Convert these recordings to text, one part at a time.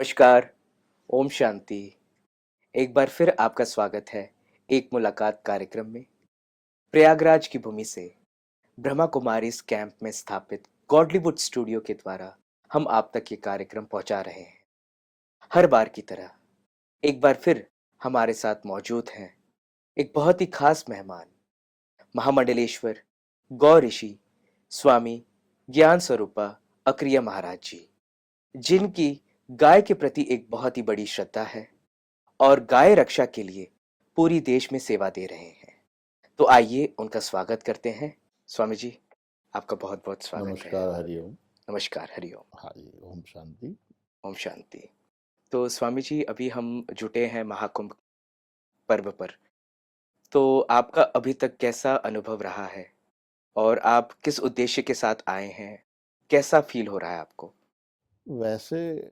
नमस्कार, ओम शांति। एक बार फिर आपका स्वागत है एक मुलाकात कार्यक्रम में। प्रयागराज की भूमि से ब्रह्मा कुमारीज कैंप में स्थापित गॉडलीवुड स्टूडियो के द्वारा हम आप तक ये कार्यक्रम पहुंचा रहे हैं। हर बार की तरह एक बार फिर हमारे साथ मौजूद हैं एक बहुत ही खास मेहमान, महामंडलेश्वर गौ ऋषि स्वामी ज्ञान स्वरूपा अक्रिय महाराज जी, जिनकी गाय के प्रति एक बहुत ही बड़ी श्रद्धा है और गाय रक्षा के लिए पूरी देश में सेवा दे रहे हैं। तो आइए उनका स्वागत करते हैं। स्वामी जी, आपका बहुत बहुत स्वागत है। नमस्कार, हरिओम। नमस्कार, हरिओम। हाँ जी, ओम शांति। ओम शांति। तो स्वामी जी, अभी हम जुटे हैं महाकुंभ पर्व पर। तो आपका अभी तक कैसा अनुभव रहा है और आप किस उद्देश्य के साथ आए हैं? कैसा फील हो रहा है आपको? वैसे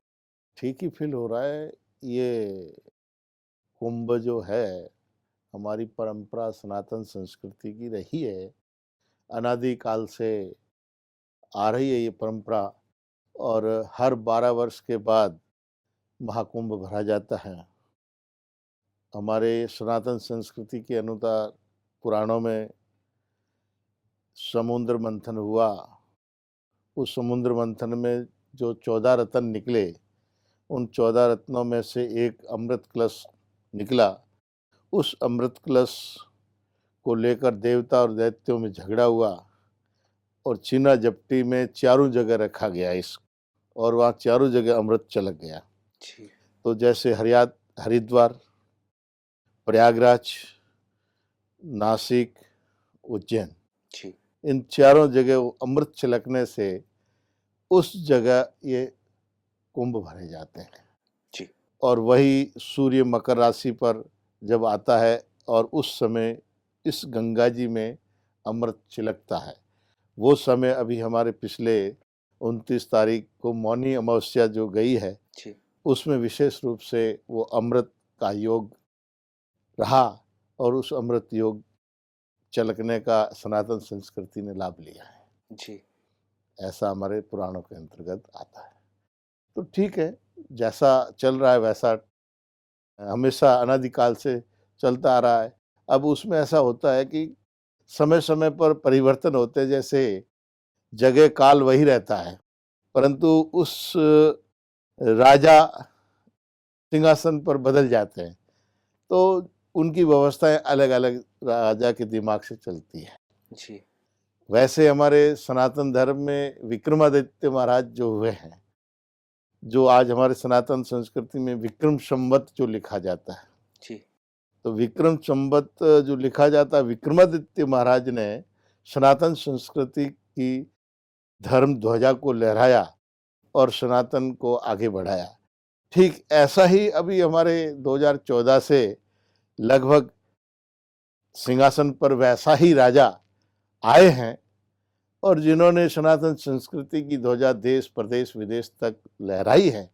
ठीक ही फ़ील हो रहा है। ये कुंभ जो है, हमारी परंपरा सनातन संस्कृति की रही है। अनादि काल से आ रही है ये परंपरा और हर 12 वर्ष के बाद महाकुंभ भरा जाता है। हमारे सनातन संस्कृति के अनुसार पुराणों में समुद्र मंथन हुआ। उस समुद्र मंथन में जो 14 रत्न निकले, उन 14 रत्नों में से एक अमृत कलश निकला। उस अमृत कलश को लेकर देवता और दैत्यों में झगड़ा हुआ और चीना झपटी में चारों जगह रखा गया इस और वहाँ चारों जगह अमृत चलक गया। जी। तो जैसे हरिद्वार, प्रयागराज, नासिक, उज्जैन, जी। इन चारों जगह वो अमृत छलकने से उस जगह ये कुंभ भरे जाते हैं। जी। और वही सूर्य मकर राशि पर जब आता है और उस समय इस गंगा जी में अमृत छिलकता है। वो समय अभी हमारे पिछले 29 तारीख को मौनी अमावस्या जो गई है, जी। उसमें विशेष रूप से वो अमृत का योग रहा और उस अमृत योग छलकने का सनातन संस्कृति ने लाभ लिया है। जी। ऐसा हमारे पुराणों के अंतर्गत आता है। तो ठीक है, जैसा चल रहा है वैसा हमेशा अनादिकाल से चलता आ रहा है। अब उसमें ऐसा होता है कि समय-समय पर परिवर्तन होते हैं, जैसे जगह काल वही रहता है, परंतु उस राजा सिंहासन पर बदल जाते हैं, तो उनकी व्यवस्थाएँ अलग-अलग राजा के दिमाग से चलती हैं। जी। वैसे हमारे सनातन धर्म में विक्रमादित्य महाराज जो हुए हैं, जो आज हमारे सनातन संस्कृति में विक्रम संवत जो लिखा जाता है, जी। तो विक्रम संवत जो लिखा जाता है, विक्रमादित्य महाराज ने सनातन संस्कृति की धर्म ध्वजा को लहराया और सनातन को आगे बढ़ाया। ठीक ऐसा ही अभी हमारे 2014 से लगभग सिंहासन पर वैसा ही राजा आए हैं और जिन्होंने सनातन संस्कृति की ध्वजा देश प्रदेश विदेश तक लहराई है,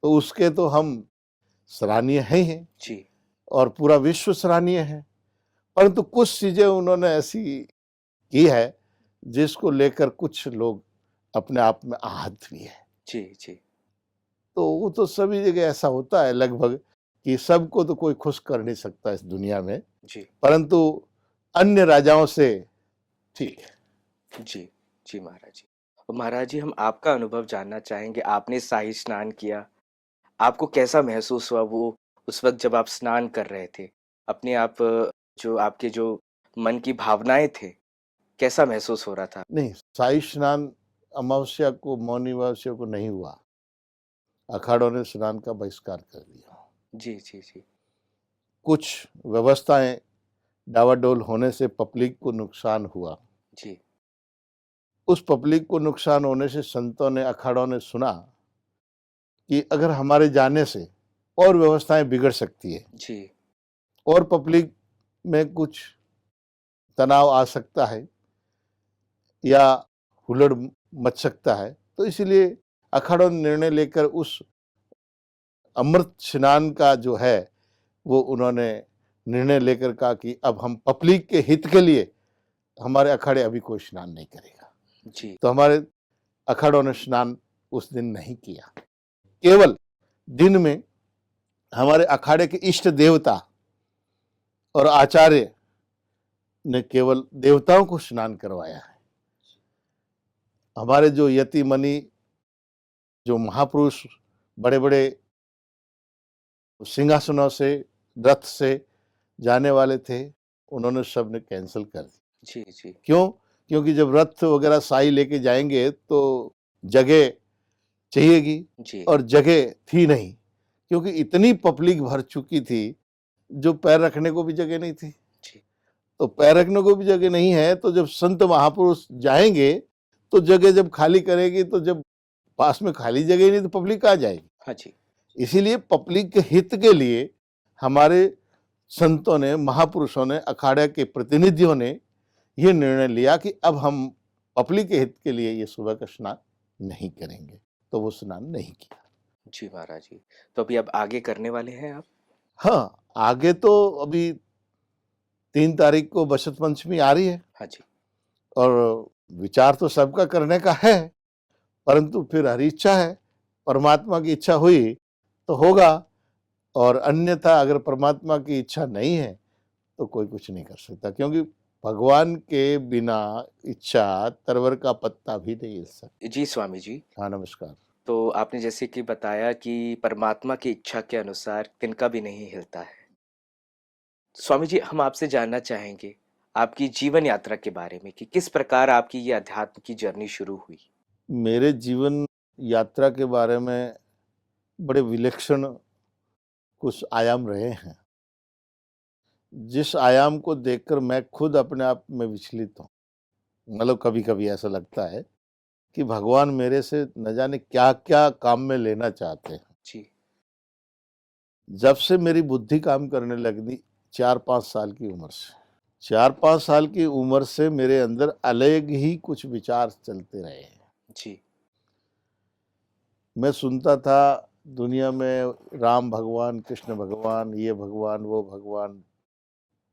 तो उसके तो हम सराहनीय हैं ही जी। और पूरा विश्व सराहनीय है। परंतु कुछ चीजें उन्होंने ऐसी की है जिसको लेकर कुछ लोग अपने आप में आहत भी है। जी। जी। तो वो तो सभी जगह ऐसा होता है लगभग कि सबको तो कोई खुश कर नहीं सकता इस दुनिया में, जी। परंतु अन्य राजाओं से ठीक है। जी। जी महाराज जी। और महाराज जी, हम आपका अनुभव जानना चाहेंगे। आपने शाही स्नान किया, आपको कैसा महसूस हुआ वो उस वक़्त जब आप स्नान कर रहे थे? अपने आप जो आपके जो मन की भावनाएँ थे, कैसा महसूस हो रहा था? नहीं, शाही स्नान अमावस्या को मौनी अमावस्या को नहीं हुआ। अखाड़ों ने स्नान का बहिष्कार कर दिया। जी। जी। जी। कुछ व्यवस्थाएं डावाडोल होने से पब्लिक को नुकसान हुआ। जी। उस पब्लिक को नुकसान होने से संतों ने अखाड़ों ने सुना कि अगर हमारे जाने से और व्यवस्थाएं बिगड़ सकती है जी। और पब्लिक में कुछ तनाव आ सकता है या हुल्लड़ मच सकता है, तो इसलिए अखाड़ों ने निर्णय लेकर उस अमृत स्नान का जो है वो उन्होंने निर्णय लेकर कहा कि अब हम पब्लिक के हित के लिए हमारे अखाड़े अभी कोई स्नान नहीं करेगा। जी। तो हमारे अखाड़ों ने स्नान उस दिन नहीं किया। केवल दिन में हमारे अखाड़े के इष्ट देवता और आचार्य ने केवल देवताओं को स्नान करवाया है। हमारे जो यति मनी, जो महापुरुष बड़े बड़े सिंहासनों से, रथ से जाने वाले थे, उन्होंने सबने कैंसिल कर दिया। जी जी क्यों? क्योंकि जब रथ वगैरह साई लेके जाएंगे तो जगह चाहिएगी, जी और जगह थी नहीं, क्योंकि इतनी पब्लिक भर चुकी थी, जो पैर रखने को भी जगह नहीं थी। जी तो पैर रखने को भी जगह नहीं है, तो जब संत महापुरुष जाएंगे तो जगह जब खाली करेगी, तो जब पास में खाली जगह ही नहीं तो पब्लिक कहाँ जाएगी। हाँ जी इसीलिए पब्लिक के हित के लिए हमारे संतों ने, महापुरुषों ने, अखाड़े के प्रतिनिधियों ने ये निर्णय लिया कि अब हम पब्लिक के हित के लिए ये सुबह का स्नान नहीं करेंगे, तो वो स्नान नहीं किया। जी महाराज जी, तो अभी अब आगे करने वाले हैं आप? हाँ, आगे तो अभी 3 तारीख को बसंत पंचमी आ रही है, हाँ जी और विचार तो सबका करने का है, परंतु फिर हरी इच्छा है, परमात्मा की इच्छा हुई तो होगा, और अन्यथा अगर परमात्मा की इच्छा नहीं है तो कोई कुछ नहीं कर सकता, क्योंकि भगवान के बिना इच्छा तरवर का पत्ता भी नहीं हिल सकता। जी स्वामी जी, हाँ, नमस्कार। तो आपने जैसे कि बताया कि परमात्मा की इच्छा के अनुसार तिनका भी नहीं हिलता है। स्वामी जी, हम आपसे जानना चाहेंगे आपकी जीवन यात्रा के बारे में कि किस प्रकार आपकी ये अध्यात्म की जर्नी शुरू हुई। मेरे जीवन यात्रा के बारे में बड़े विलक्षण कुछ आयाम रहे हैं, जिस आयाम को देखकर मैं खुद अपने आप में विचलित हूँ। मतलब कभी कभी ऐसा लगता है कि भगवान मेरे से न जाने क्या क्या काम में लेना चाहते हैं। जी जब से मेरी बुद्धि काम करने लगी 4-5 साल की उम्र से, 4-5 साल की उम्र से मेरे अंदर अलग ही कुछ विचार चलते रहे हैं। जी मैं सुनता था दुनिया में राम भगवान, कृष्ण भगवान, ये भगवान, वो भगवान,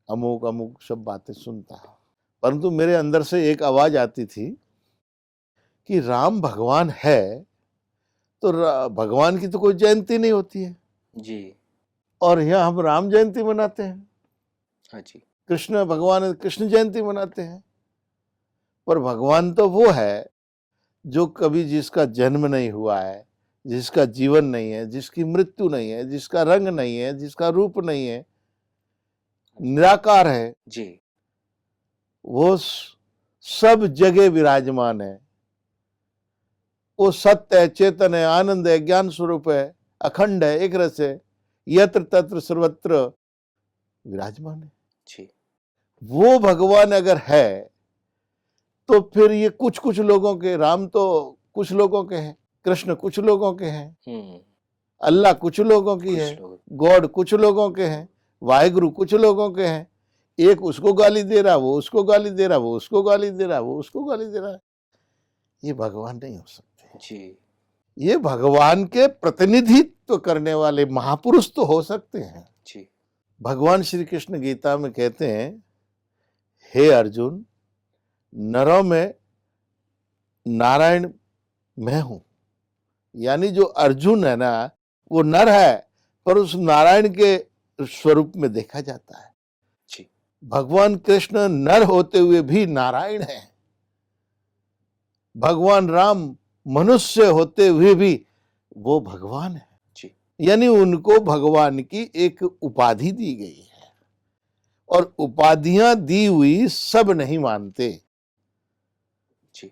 अमुक अमुक सब बातें सुनता, परंतु मेरे अंदर से एक आवाज आती थी कि राम भगवान है तो भगवान की तो कोई जयंती नहीं होती है, जी और यहाँ हम राम जयंती मनाते हैं। हाँ जी कृष्ण भगवान कृष्ण जयंती मनाते हैं, पर भगवान तो वो है जो कभी, जिसका जन्म नहीं हुआ है, जिसका जीवन नहीं है, जिसकी मृत्यु नहीं है, जिसका रंग नहीं है, जिसका रूप नहीं है, निराकार है, जी वो सब जगह विराजमान है। वो सत्य है, चेतन है, आनंद है, ज्ञान स्वरूप है, अखंड है, एक रस है, यत्र तत्र सर्वत्र विराजमान है। जी वो भगवान अगर है तो फिर ये कुछ कुछ लोगों के, राम तो कुछ लोगों के हैं, कृष्ण कुछ लोगों के हैं, हम्म, अल्लाह कुछ लोगों की है, कुछ लोग गॉड कुछ लोगों के हैं, वाहेगुरु कुछ लोगों के हैं। एक उसको गाली दे रहा, वो उसको गाली दे रहा, वो उसको गाली दे रहा, वो उसको गाली दे रहा। ये भगवान नहीं हो सकते। जी ये भगवान के प्रतिनिधित्व करने वाले महापुरुष तो हो सकते हैं। जी भगवान श्री कृष्ण गीता में कहते हैं, हे अर्जुन, नरों में नारायण मैं हूं। यानी जो अर्जुन है ना, वो नर है, पर उस नारायण के स्वरूप में देखा जाता है। जी भगवान कृष्ण नर होते हुए भी नारायण है। भगवान राम मनुष्य होते हुए भी वो भगवान है। जी यानी उनको भगवान की एक उपाधि दी गई है, और उपाधियां दी हुई सब नहीं मानते। जी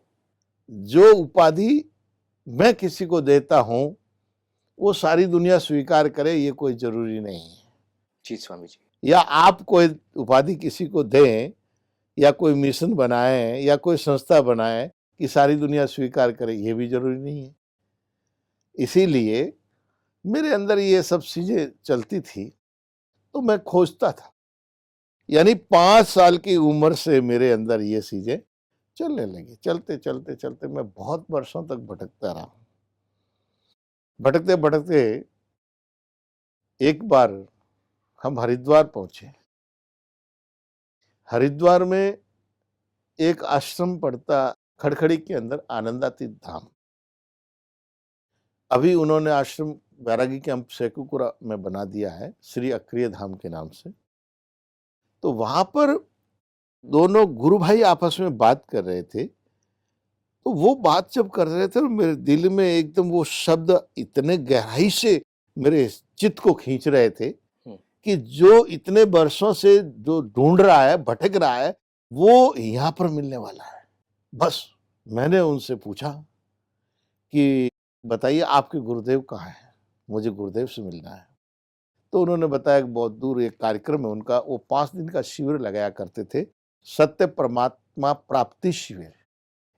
जो उपाधि मैं किसी को देता हूं वो सारी दुनिया स्वीकार करे, ये कोई जरूरी नहीं है। जी स्वामी जी या आप कोई उपाधि किसी को दें, या कोई मिशन बनाए, या कोई संस्था बनाए कि सारी दुनिया स्वीकार करे, ये भी जरूरी नहीं है। इसीलिए मेरे अंदर ये सब चीजें चलती थी, तो मैं खोजता था। यानी 5 साल की उम्र से मेरे अंदर ये चीजें चलने लगी। चलते चलते चलते मैं बहुत वर्षों तक भटकता रहा। भटकते भटकते एक बार हम हरिद्वार पहुंचे। हरिद्वार में एक आश्रम पड़ता, खड़खड़ी के अंदर, आनंदातीत धाम। अभी उन्होंने आश्रम बैरागी कैंप शेखुपुरा में बना दिया है श्री अक्रिय धाम के नाम से। तो वहां पर दोनों गुरु भाई आपस में बात कर रहे थे। तो वो बात जब कर रहे थे, मेरे दिल में एकदम वो शब्द इतने गहराई से मेरे चित्त को खींच रहे थे कि जो इतने वर्षों से जो ढूंढ रहा है, भटक रहा है, वो यहाँ पर मिलने वाला है। बस मैंने उनसे पूछा कि बताइए आपके गुरुदेव कहाँ हैं, मुझे गुरुदेव से मिलना है। तो उन्होंने बताया कि बहुत दूर एक कार्यक्रम है उनका, वो 5 दिन का शिविर लगाया करते थे, सत्य परमात्मा प्राप्ति शिविर।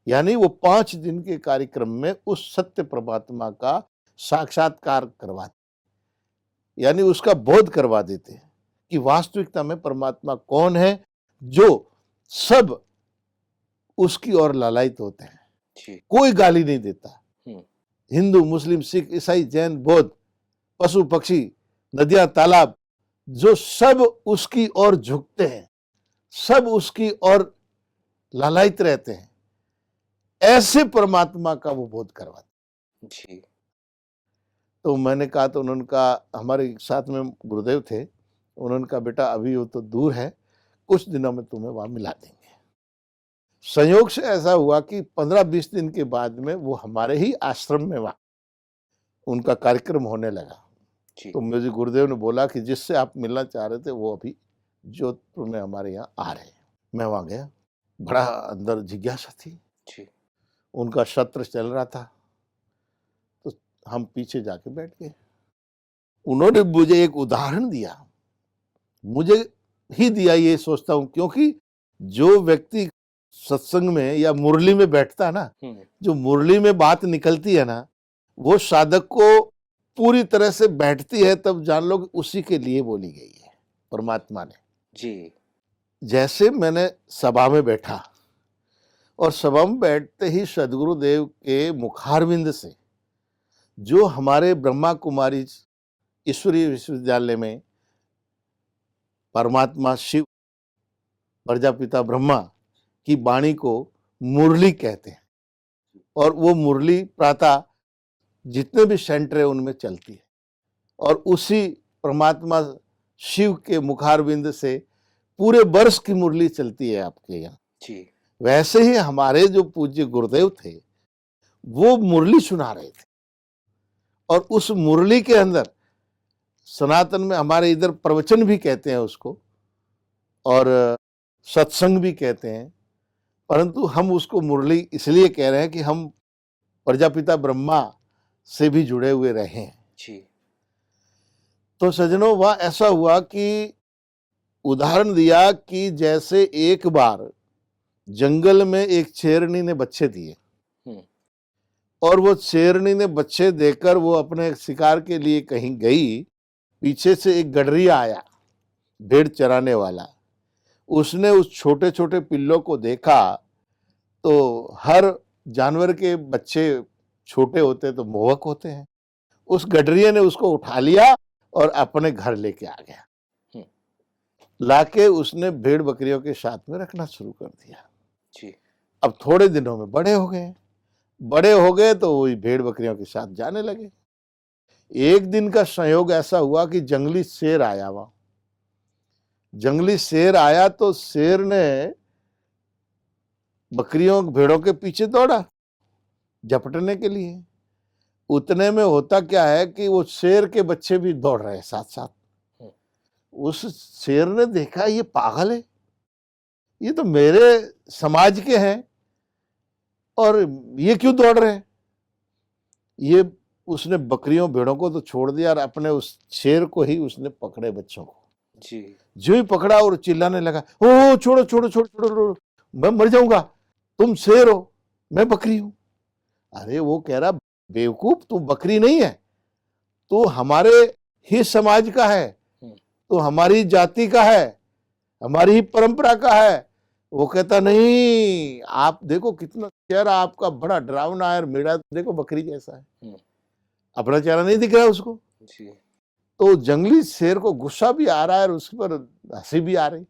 यानी वो 5 दिन के कार्यक्रम में उस सत्य परमात्मा का साक्षात्कार करवाते, यानी उसका बोध करवा देते हैं कि वास्तविकता में परमात्मा कौन है, जो सब उसकी ओर लालायित होते हैं। कोई गाली नहीं देता। हिंदू, मुस्लिम, सिख, ईसाई, जैन, बौद्ध, पशु पक्षी, नदियां, तालाब, जो सब उसकी ओर झुकते हैं, सब उसकी ओर लालायित रहते हैं, ऐसे परमात्मा का वो बोध करवाते जी। तो मैंने कहा, तो उन्होंने कहा, हमारे साथ में गुरुदेव थे, उन्होंने कहा बेटा अभी वो तो दूर है, कुछ दिनों में तुम्हें वहां मिला देंगे। संयोग से ऐसा हुआ कि 15-20 दिन के बाद में वो हमारे ही आश्रम में वहां उनका कार्यक्रम होने लगा। तो मुझे गुरुदेव ने बोला कि जिससे आप मिलना चाह रहे थे वो अभी जोधपुर में हमारे यहाँ आ रहे हैं। मैं वहां गया, बड़ा अंदर जिज्ञासा थी। उनका सत्र चल रहा था, तो हम पीछे जाके बैठ गए। उन्होंने मुझे एक उदाहरण दिया, मुझे ही दिया ये सोचता हूं, क्योंकि जो व्यक्ति सत्संग में या मुरली में बैठता है ना, जो मुरली में बात निकलती है ना, वो साधक को पूरी तरह से बैठती है, तब जान लो कि उसी के लिए बोली गई है परमात्मा ने जी। जैसे मैंने सभा में बैठा और सभा में बैठते ही सदगुरुदेव के मुखारविंद से, जो हमारे ब्रह्मा कुमारी ईश्वरीय विश्वविद्यालय में परमात्मा शिव प्रजापिता ब्रह्मा की वाणी को मुरली कहते हैं, और वो मुरली प्रातः जितने भी सेंटर है उनमें चलती है, और उसी परमात्मा शिव के मुखारविंद से पूरे वर्ष की मुरली चलती है आपके यहाँ जी। वैसे ही हमारे जो पूज्य गुरुदेव थे वो मुरली सुना रहे थे, और उस मुरली के अंदर सनातन में हमारे इधर प्रवचन भी कहते हैं उसको, और सत्संग भी कहते हैं, परंतु हम उसको मुरली इसलिए कह रहे हैं कि हम प्रजापिता ब्रह्मा से भी जुड़े हुए रहे हैं जी। तो सज्जनों, वह ऐसा हुआ कि उदाहरण दिया कि जैसे एक बार जंगल में एक शेरनी ने बच्चे दिए, और वो शेरनी ने बच्चे देकर वो अपने शिकार के लिए कहीं गई, पीछे से एक गडरिया आया, भेड़ चराने वाला। उसने उस छोटे छोटे पिल्लों को देखा, तो हर जानवर के बच्चे छोटे होते तो मोहक होते हैं। उस गडरिये ने उसको उठा लिया और अपने घर लेके आ गया। लाके उसने भेड़ बकरियों के साथ में रखना शुरू कर दिया जी। अब थोड़े दिनों में बड़े हो गए तो वही भेड़ बकरियों के साथ जाने लगे। एक दिन का संयोग ऐसा हुआ कि जंगली शेर आया। वहां जंगली शेर आया तो शेर ने बकरियों भेड़ों के पीछे दौड़ा झपटने के लिए। उतने में होता क्या है कि वो शेर के बच्चे भी दौड़ रहे हैं साथ साथ। उस शेर ने देखा ये पागल है, ये तो मेरे समाज के हैं और ये क्यों दौड़ रहे हैं। ये उसने बकरियों भेड़ों को तो छोड़ दिया और अपने उस शेर को ही उसने पकड़े, बच्चों को जी। जो ही पकड़ा और चिल्लाने लगा, ओ छोड़ो छोड़ो छोड़ो छोड़ो, मैं मर जाऊंगा, तुम शेर हो मैं बकरी हूं। अरे वो कह रहा, बेवकूफ, तू बकरी नहीं है, तू हमारे ही समाज का है, तो हमारी जाति का है, हमारी ही परंपरा का है। वो कहता नहीं, आप देखो कितना चेहरा आपका बड़ा डरावना है, मेरा देखो बकरी जैसा है, अपना चेहरा नहीं दिख रहा है उसको जी। तो जंगली शेर को गुस्सा भी आ रहा है और उस पर हंसी भी आ रही।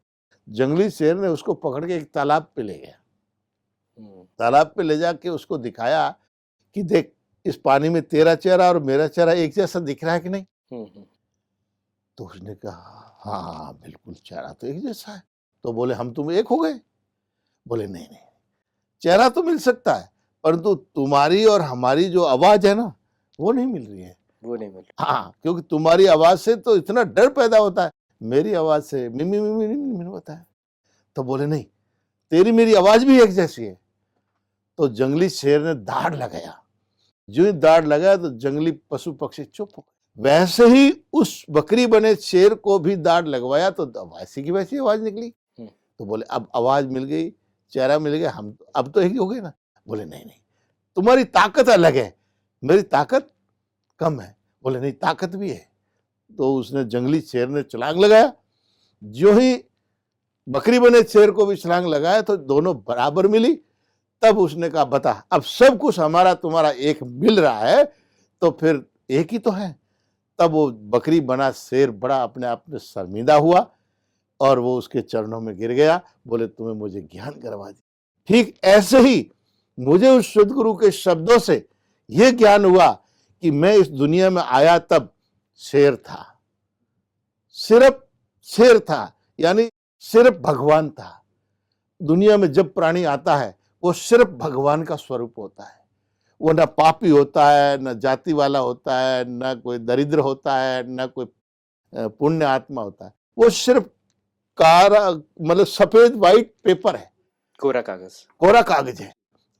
जंगली शेर ने उसको पकड़ के एक तालाब पे ले गया। तालाब पे ले जाके उसको दिखाया कि देख, इस पानी में तेरा चेहरा और मेरा चेहरा एक जैसा दिख रहा है कि नहीं? हम्म। तो उसने कहा हाँ बिल्कुल चेहरा तो एक जैसा है। तो बोले हम तुम एक हो गए? बोले नहीं नहीं, चेहरा तो मिल सकता है परंतु तुम्हारी और हमारी जो आवाज है ना वो नहीं मिल रही है। वो नहीं मिल हाँ, क्योंकि तुम्हारी आवाज से तो इतना डर पैदा होता है, मेरी आवाज से मिमी मिमी मिमी मिमी होता है। तो बोले नहीं, तेरी मेरी आवाज भी एक जैसी है। तो जंगली शेर ने दाढ़ लगाया, जो ही दाढ़ लगाया तो जंगली पशु पक्षी चुप हो गए। वैसे ही उस बकरी बने शेर को भी दाढ़ लगवाया तो वैसी की वैसी आवाज निकली। तो बोले अब आवाज मिल गई, चेहरा मिल गया, हम अब तो एक ही हो गए ना। बोले नहीं नहीं, तुम्हारी ताकत अलग है, मेरी ताकत कम है। बोले नहीं, ताकत भी है। तो उसने जंगली शेर ने छलांग लगाया, जो ही बकरी बने शेर को भी छलांग लगाया तो दोनों बराबर मिली। तब उसने कहा बता, अब सब कुछ हमारा तुम्हारा एक मिल रहा है तो फिर एक ही तो है। तब वो बकरी बना शेर बड़ा अपने आप में शर्मिंदा हुआ और वो उसके चरणों में गिर गया। बोले तुम्हें मुझे ज्ञान करवा दी। ठीक ऐसे ही मुझे उस सदगुरु के शब्दों से यह ज्ञान हुआ कि मैं इस दुनिया में आया तब शेर था, सिर्फ शेर था, यानी सिर्फ भगवान था। दुनिया में जब प्राणी आता है वो सिर्फ भगवान का स्वरूप होता है। वो न पापी होता है, न जाति वाला होता है, न कोई दरिद्र होता है, न कोई पुण्य आत्मा होता है। वो सिर्फ कारा मतलब सफेद व्हाइट पेपर है, कोरा कागज। कोरा कागज है।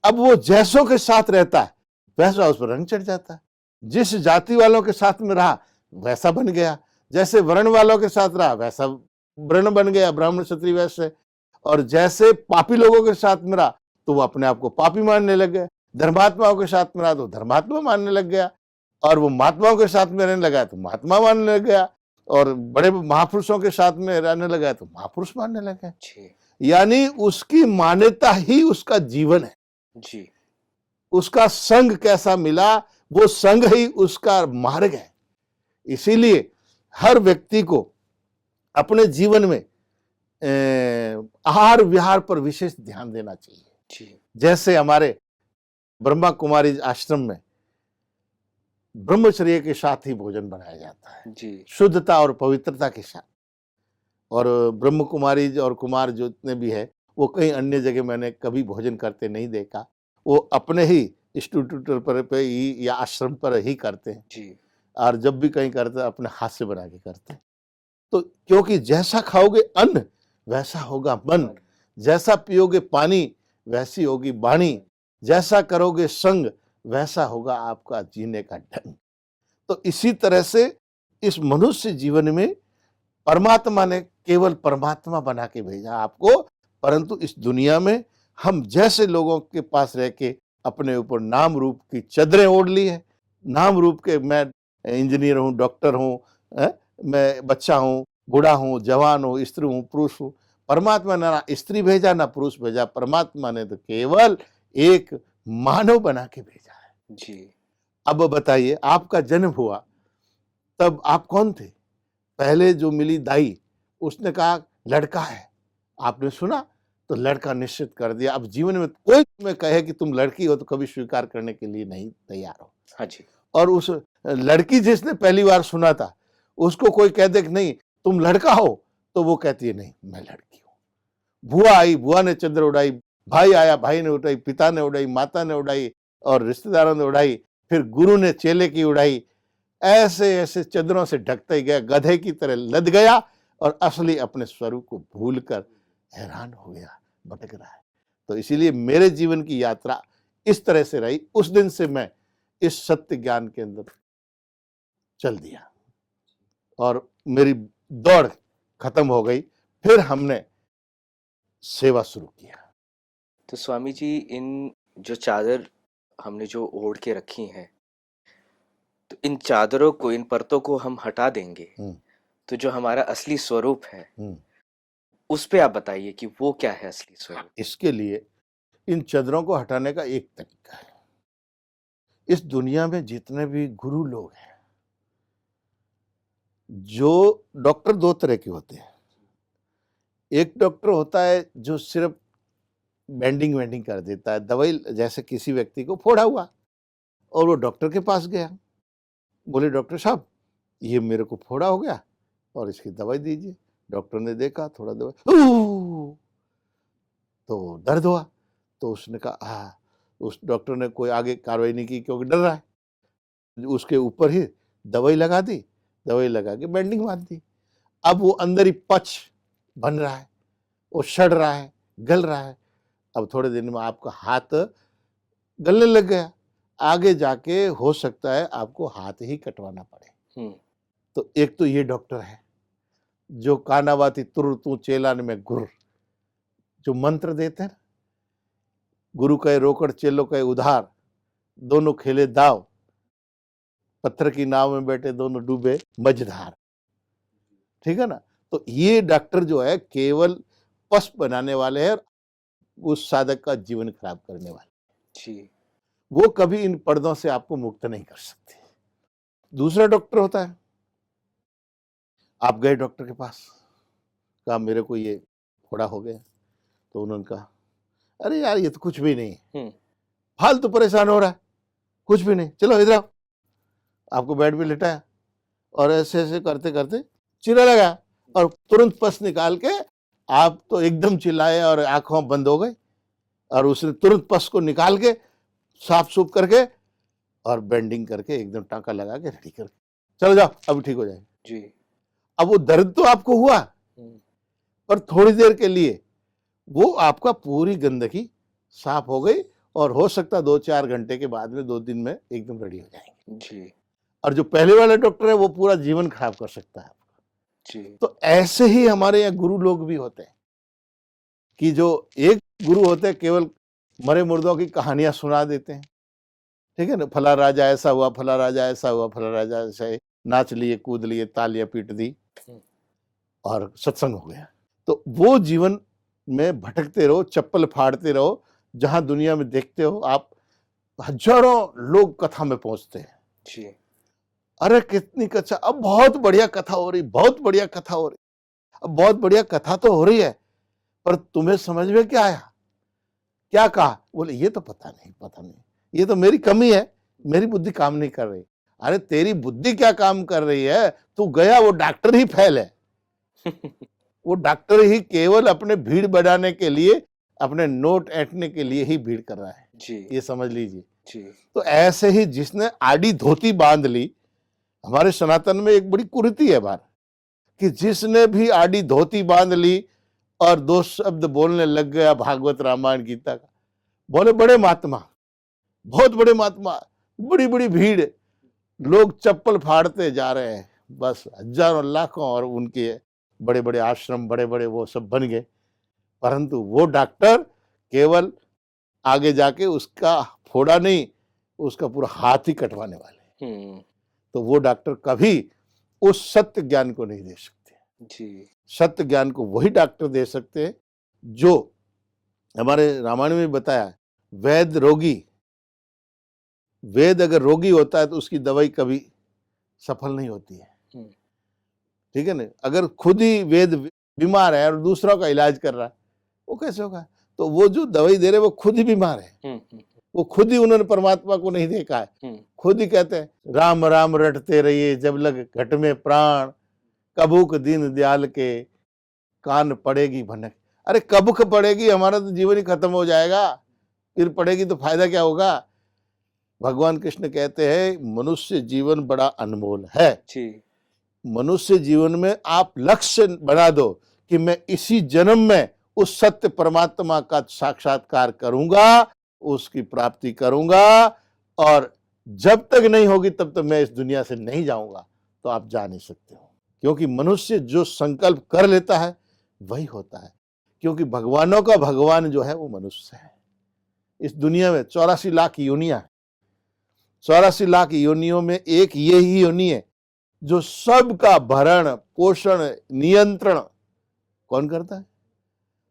अब वो जैसों के साथ रहता है वैसा उस पर रंग चढ़ जाता है। जिस जाति वालों के साथ में रहा वैसा बन गया, जैसे वर्ण वालों के साथ रहा वैसा वर्ण बन गया, ब्राह्मण क्षत्रिय वैश्य। और जैसे पापी लोगों के साथ में रहा तो वो अपने आप को पापी मानने लग गया, धर्मात्माओं के साथ में रहा तो धर्मात्मा मानने लग गया, और वो महात्माओं के साथ में रहने लगा तो महात्मा मानने लग गया, और बड़े महापुरुषों के साथ में रहने लगा तो महापुरुष मानने लग गया। जी यानी उसकी मान्यता ही उसका जीवन है। जी। उसका संग कैसा मिला, वो संग ही उसका मार्ग है। इसीलिए हर व्यक्ति को अपने जीवन में आहार विहार पर विशेष ध्यान देना चाहिए। जी जैसे हमारे ब्रह्मा कुमारी आश्रम में ब्रह्मचर्य के साथ ही भोजन बनाया जाता है, जी शुद्धता और पवित्रता के साथ। और ब्रह्म कुमारी और कुमार जो जितने भी है वो कहीं अन्य जगह मैंने कभी भोजन करते नहीं देखा। वो अपने ही इंस्टीट्यूट पर पे ही या आश्रम पर ही करते हैं, जी। और जब भी कहीं करते हैं अपने हाथ से बना के करते हैं। तो क्योंकि जैसा खाओगे अन्न वैसा होगा मन, जैसा पियोगे पानी वैसी होगी वाणी, जैसा करोगे संग वैसा होगा आपका जीने का ढंग। तो इसी तरह से इस मनुष्य जीवन में परमात्मा ने केवल परमात्मा बना के भेजा आपको, परंतु इस दुनिया में हम जैसे लोगों के पास रह के अपने ऊपर नाम रूप की चदरें ओढ़ ली है। नाम रूप के मैं इंजीनियर हूँ, डॉक्टर हूँ, मैं बच्चा हूँ, बूढ़ा हूँ, जवान हूँ, स्त्री हूँ, पुरुष हूँ। परमात्मा ने ना स्त्री भेजा ना पुरुष भेजा, परमात्मा ने तो केवल एक मानव बना के भेजा है। जी अब बताइए, आपका जन्म हुआ तब आप कौन थे? पहले जो मिली दाई उसने कहा लड़का है, आपने सुना तो लड़का निश्चित कर दिया। अब जीवन में कोई तुम्हें कहे कि तुम लड़की हो तो कभी स्वीकार करने के लिए नहीं तैयार हो। हाँ जी। और उस लड़की जिसने पहली बार सुना था उसको कोई कह दे कि नहीं तुम लड़का हो, तो वो कहती है नहीं मैं लड़की हूं। बुआ आई, बुआ ने चद्दर उड़ाई, भाई आया, भाई ने उड़ाई, पिता ने उड़ाई, माता ने उड़ाई और रिश्तेदारों ने उड़ाई, फिर गुरु ने चेले की उड़ाई। ऐसे ऐसे चदरों से ढकता ही गया, गधे की तरह लद गया और असली अपने स्वरूप को भूलकर हैरान हो गया, भटक रहा है। तो इसीलिए मेरे जीवन की यात्रा इस तरह से रही। उस दिन से मैं इस सत्य ज्ञान के अंदर चल दिया और मेरी दौड़ खत्म हो गई। फिर हमने सेवा शुरू किया। तो स्वामी जी, इन जो चादर हमने जो ओढ़ के रखी हैं, तो इन चादरों को, इन परतों को हम हटा देंगे तो जो हमारा असली स्वरूप है उस पे आप बताइए कि वो क्या है असली स्वरूप। इसके लिए इन चदरों को हटाने का एक तरीका है। इस दुनिया में जितने भी गुरु लोग हैं, जो डॉक्टर दो तरह के होते हैं। एक डॉक्टर होता है जो सिर्फ बेंडिंग वेंडिंग कर देता है, दवाई जैसे किसी व्यक्ति को फोड़ा हुआ और वो डॉक्टर के पास गया, बोले डॉक्टर साहब ये मेरे को फोड़ा हो गया और इसकी दवाई दीजिए। डॉक्टर ने देखा, थोड़ा दवाई, तो दर्द हुआ। तो उसने कहा हाँ, उस डॉक्टर ने कोई आगे कार्रवाई नहीं की क्योंकि डर रहा है। उसके ऊपर ही दवाई लगा दी, दवाई लगा के बैंडिंग बांध दी। अब वो अंदर ही पच बन रहा है, वो सड़ रहा है, गल रहा है। अब थोड़े दिन में आपका हाथ गलने लग गया, आगे जाके हो सकता है आपको हाथ ही कटवाना पड़े। तो एक तो ये डॉक्टर है जो कानावाती तुर तू चेलान में गुर, जो मंत्र देते हैं, गुरु कहे रोकड़ चेलो कहे उधार, दोनों खेले दाव, पत्थर की नाव में बैठे दोनों डूबे मझधार। ठीक है ना। तो ये डॉक्टर जो है केवल पस बनाने वाले हैं, उस साधक का जीवन खराब करने वाले जी। वो कभी इन पर्दों से आपको मुक्त नहीं कर सकते। दूसरा डॉक्टर होता है, आप गए डॉक्टर के पास, कहा मेरे को ये फोड़ा हो गया। तो उन्होंने कहा अरे यार ये तो कुछ भी नहीं है, फालतू परेशान हो रहा है, कुछ भी नहीं, चलो इधर आओ। आपको बेड पे लिटाया और ऐसे ऐसे करते करते चिरा लगा और तुरंत पस निकाल के आप तो एकदम चिल्लाए और आंखों बंद हो गई। और उसने तुरंत पस को निकाल के साफ सूफ करके और बेंडिंग करके एकदम टांका लगा के रेडी करके चलो जाओ अभी ठीक हो जाएगा जी। अब वो दर्द तो आपको हुआ पर थोड़ी देर के लिए वो आपका पूरी गंदगी साफ हो गई और हो सकता 2-4 घंटे के बाद में 2 दिन में एकदम रेडी हो जाएंगे जी। और जो पहले वाला डॉक्टर है वो पूरा जीवन खराब कर सकता है जी। तो ऐसे ही हमारे यहाँ गुरु लोग भी होते हैं कि जो एक गुरु होते हैं केवल मरे मुर्दों की कहानियां सुना देते हैं। ठीक है ना, फला राजा ऐसा हुआ, फला राजा ऐसा हुआ, फला राजा ऐसा है, नाच लिए कूद लिए तालियां पीट दी और सत्संग हो गया। तो वो जीवन में भटकते रहो, चप्पल फाड़ते रहो, जहां दुनिया में देखते हो आप हजारों लोग कथा में पहुंचते हैं जी। अरे कितनी कथा, अब बहुत बढ़िया कथा हो रही, बहुत बढ़िया कथा हो रही, अब बहुत बढ़िया कथा तो हो रही है पर तुम्हें समझ में क्या आया, क्या कहा? बोले ये तो पता नहीं, ये तो मेरी कमी है, मेरी बुद्धि काम नहीं कर रही। अरे तेरी बुद्धि क्या काम कर रही है, तू गया वो डॉक्टर ही फेल है वो डॉक्टर ही केवल अपने भीड़ बढ़ाने के लिए, अपने नोट ऐंठने के लिए ही भीड़ कर रहा है जी। ये समझ लीजिए जी। तो ऐसे ही जिसने आड़ी धोती बांध ली, हमारे सनातन में एक बड़ी कुरीति है बार कि जिसने भी आड़ी धोती बांध ली और 2 शब्द बोलने लग गया भागवत रामायण गीता का, बोले बड़े महात्मा, बहुत बड़े महात्मा, बड़ी बड़ी भीड़, लोग चप्पल फाड़ते जा रहे हैं, बस हजारों लाखों और उनके बड़े बड़े आश्रम, बड़े बड़े वो सब बन गए, परंतु वो डॉक्टर केवल आगे जाके उसका फोड़ा नहीं, उसका पूरा हाथ ही कटवाने वाले। तो वो डॉक्टर कभी उस सत्य ज्ञान को नहीं दे सकते जी। सत्य ज्ञान को वही डॉक्टर दे सकते हैं जो हमारे रामायण में बताया, वैद्य रोगी, वेद अगर रोगी होता है तो उसकी दवाई कभी सफल नहीं होती है। ठीक है ना, अगर खुद ही वेद बीमार है और दूसरों का इलाज कर रहा है वो कैसे होगा? तो वो जो दवाई दे रहे वो खुद ही बीमार है, वो खुद ही उन्होंने परमात्मा को नहीं देखा है, खुद ही कहते हैं राम राम रटते रहिए जब लग घट में प्राण, कबूक दीन दयाल के कान पड़ेगी भनक। अरे कबूक पड़ेगी, हमारा तो जीवन ही खत्म हो जाएगा, फिर पड़ेगी तो फायदा क्या होगा? भगवान कृष्ण कहते हैं मनुष्य जीवन बड़ा अनमोल है जी। मनुष्य जीवन में आप लक्ष्य बना दो कि मैं इसी जन्म में उस सत्य परमात्मा का साक्षात्कार करूंगा, उसकी प्राप्ति करूंगा और जब तक नहीं होगी तब तक मैं इस दुनिया से नहीं जाऊंगा। तो आप जा नहीं सकते हो, क्योंकि मनुष्य जो संकल्प कर लेता है वही होता है, क्योंकि भगवानों का भगवान जो है वो मनुष्य है। इस दुनिया में 84 लाख योनियां, 84 लाख योनियों में एक ये ही योनि है जो सबका भरण पोषण नियंत्रण कौन करता है?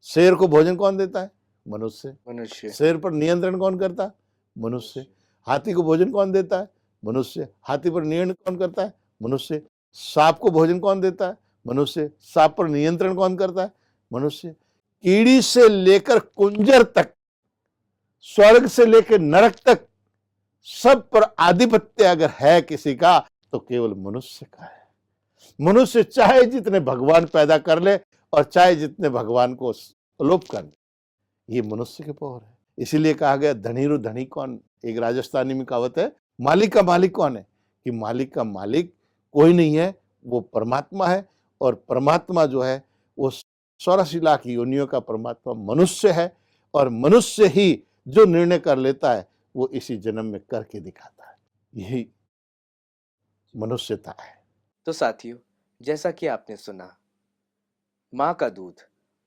शेर को भोजन कौन देता है? मनुष्य। शेर पर नियंत्रण कौन करता है? मनुष्य। हाथी को भोजन कौन देता है? मनुष्य। हाथी पर नियंत्रण कौन करता है? मनुष्य। सांप को भोजन कौन देता है? मनुष्य। सांप पर नियंत्रण कौन करता है? मनुष्य। कीड़ी से लेकर कुंजर तक, स्वर्ग से लेकर नरक तक सब पर आधिपत्य अगर है किसी का तो केवल मनुष्य का है। मनुष्य चाहे जितने भगवान पैदा कर ले और चाहे जितने भगवान को लोप कर ले, ये मनुष्य के पावर है। इसीलिए कहा गया धनी रो धनी कौन। एक राजस्थानी में कहावत है, मालिक का मालिक कौन है, कि मालिक का मालिक कोई नहीं है, वो परमात्मा है। और परमात्मा जो है वो 84 लाख योनियों का परमात्मा मनुष्य है। और मनुष्य ही जो निर्णय कर लेता है वो इसी जन्म में करके दिखाता है। यही मनुष्यता है। तो साथियों, जैसा कि आपने सुना, माँ का दूध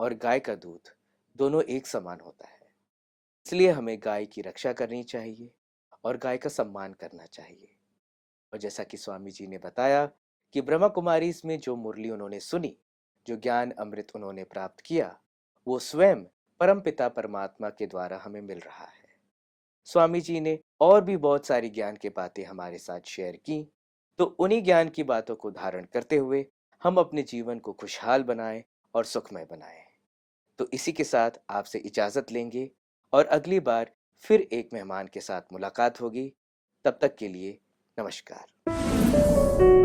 और गाय का दूध दोनों एक समान होता है। इसलिए हमें गाय की रक्षा करनी चाहिए और गाय का सम्मान करना चाहिए। और जैसा कि स्वामी जी ने बताया कि ब्रह्मा कुमारी इसमें जो मुरली उन्होंने सुनी, जो ज्ञान अमृत उन्होंने प्राप्त किया, वो स्वयं परमपिता परमात्मा के द्वारा हमें मिल रहा है। स्वामी जी ने और भी बहुत सारी ज्ञान की बातें हमारे साथ शेयर की। तो उन्हीं ज्ञान की बातों को धारण करते हुए हम अपने जीवन को खुशहाल बनाएं और सुखमय बनाएं। तो इसी के साथ आपसे इजाजत लेंगे और अगली बार फिर एक मेहमान के साथ मुलाकात होगी। तब तक के लिए नमस्कार।